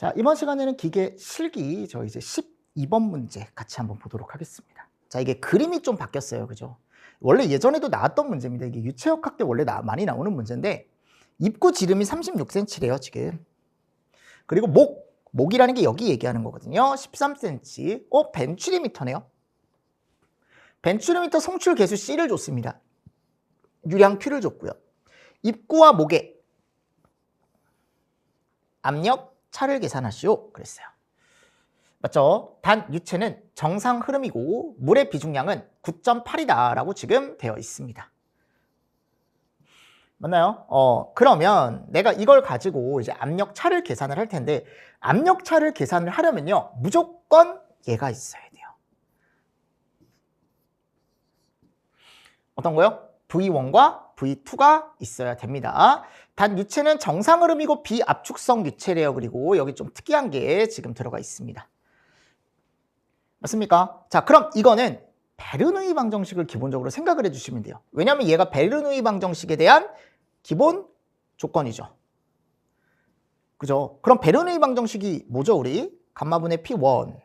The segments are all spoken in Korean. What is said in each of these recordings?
자, 이번 시간에는 기계 실기 저 이제 12번 문제 같이 한번 보도록 하겠습니다. 자, 이게 그림이 좀 바뀌었어요. 그죠? 원래 예전에도 나왔던 문제입니다. 이게 유체역학 때 원래 많이 나오는 문제인데 입구 지름이 36cm래요, 지금. 그리고 목이라는 게 여기 얘기하는 거거든요. 13cm. 벤츄리미터네요. 벤츄리미터 성출 개수 C를 줬습니다. 유량 Q를 줬고요. 입구와 목의 압력 차를 계산하시오 그랬어요. 맞죠? 단 유체는 정상 흐름이고 물의 비중량은 9.8이다 라고 지금 되어 있습니다. 맞나요? 그러면 내가 이걸 가지고 이제 압력 차를 계산을 할 텐데 압력 차를 계산을 하려면요 무조건 얘가 있어야 돼요. 어떤 거요? V1과 V2가 있어야 됩니다. 단 유체는 정상 흐름이고 비압축성 유체래요. 그리고 여기 좀 특이한 게 지금 들어가 있습니다. 맞습니까? 자, 그럼 이거는 베르누이 방정식을 기본적으로 생각을 해주시면 돼요. 왜냐하면 얘가 베르누이 방정식에 대한 기본 조건이죠. 그죠? 그럼 베르누이 방정식이 뭐죠, 우리? 감마분의 P1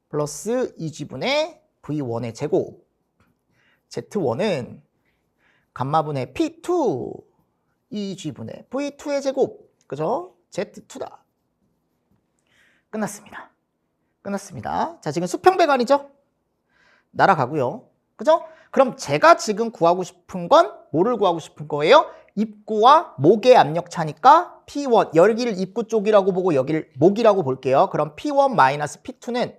플러스 2G분의 V1의 제곱 Z1은 감마분의 P2 2G분의 V2의 제곱 그죠? Z2다. 끝났습니다. 끝났습니다. 자, 지금 수평배관이죠? 날아가고요. 그죠? 그럼 제가 지금 구하고 싶은 건 뭐를 구하고 싶은 거예요? 입구와 목의 압력 차니까 P1, 여기를 입구 쪽이라고 보고 여기를 목이라고 볼게요. 그럼 P1 마이너스 P2는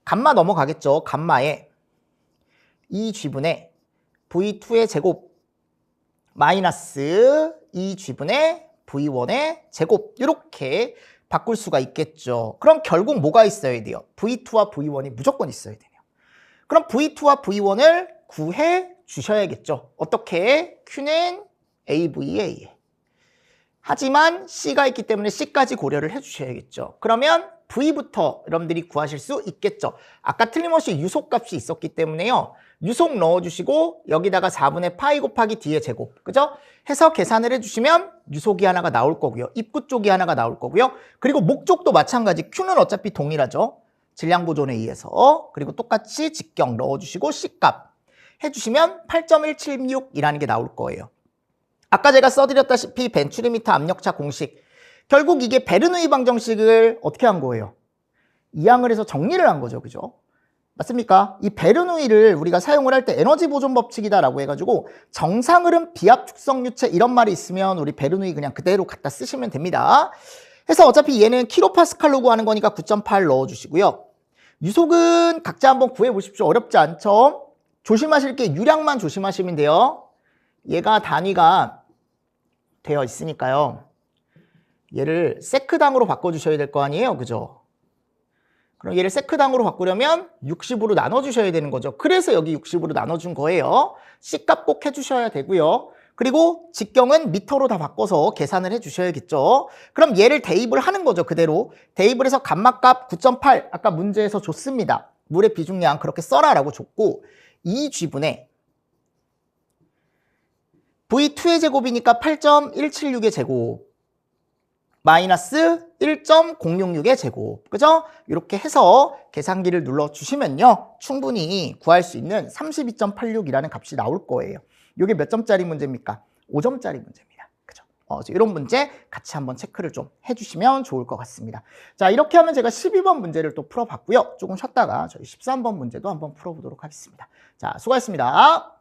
감마 넘어가겠죠. 감마에 2G분의 V2의 제곱 마이너스 2G분의 V1의 제곱 이렇게 바꿀 수가 있겠죠. 그럼 결국 뭐가 있어야 돼요? V2와 V1이 무조건 있어야 돼요. 그럼 V2와 V1을 구해 주셔야겠죠. 어떻게? Q는 AVA. 하지만 C가 있기 때문에 C까지 고려를 해 주셔야겠죠. 그러면 V부터 여러분들이 구하실 수 있겠죠. 아까 틀림없이 유속값이 있었기 때문에요. 유속 넣어주시고 여기다가 4분의 파이 곱하기 D의 제곱 그죠? 해서 계산을 해주시면 유속이 하나가 나올 거고요. 입구 쪽이 하나가 나올 거고요. 그리고 목 쪽도 마찬가지. Q는 어차피 동일하죠. 질량 보존에 의해서. 그리고 똑같이 직경 넣어주시고 C값 해주시면 8.176이라는 게 나올 거예요. 아까 제가 써드렸다시피 벤츄리미터 압력차 공식 결국 이게 베르누이 방정식을 어떻게 한 거예요? 이항을 해서 정리를 한 거죠. 그죠? 맞습니까? 이 베르누이를 우리가 사용을 할 때 에너지 보존 법칙이다라고 해가지고 정상 흐름 비압축성 유체 이런 말이 있으면 우리 베르누이 그냥 그대로 갖다 쓰시면 됩니다. 그래서 어차피 얘는 킬로파스칼로 구하는 거니까 9.8 넣어주시고요. 유속은 각자 한번 구해보십시오. 어렵지 않죠? 조심하실 게 유량만 조심하시면 돼요. 얘가 단위가 되어 있으니까요. 얘를 세크당으로 바꿔주셔야 될 거 아니에요. 그죠? 그럼 얘를 세크당으로 바꾸려면 60으로 나눠주셔야 되는 거죠. 그래서 여기 60으로 나눠준 거예요. C값 꼭 해주셔야 되고요. 그리고 직경은 미터로 다 바꿔서 계산을 해주셔야겠죠. 그럼 얘를 대입을 하는 거죠. 그대로. 대입을 해서 감마값 9.8 아까 문제에서 줬습니다. 물의 비중량 그렇게 써라 라고 줬고 2G분의 V2의 제곱이니까 8.176의 제곱 마이너스 1.066의 제곱 그죠? 이렇게 해서 계산기를 눌러주시면요 충분히 구할 수 있는 32.86이라는 값이 나올 거예요. 이게 몇 점짜리 문제입니까? 5점짜리 문제입니다. 그죠? 이런 문제 같이 한번 체크를 좀 해주시면 좋을 것 같습니다. 자, 이렇게 하면 제가 12번 문제를 또 풀어봤고요. 조금 쉬었다가 저희 13번 문제도 한번 풀어보도록 하겠습니다. 자, 수고하셨습니다.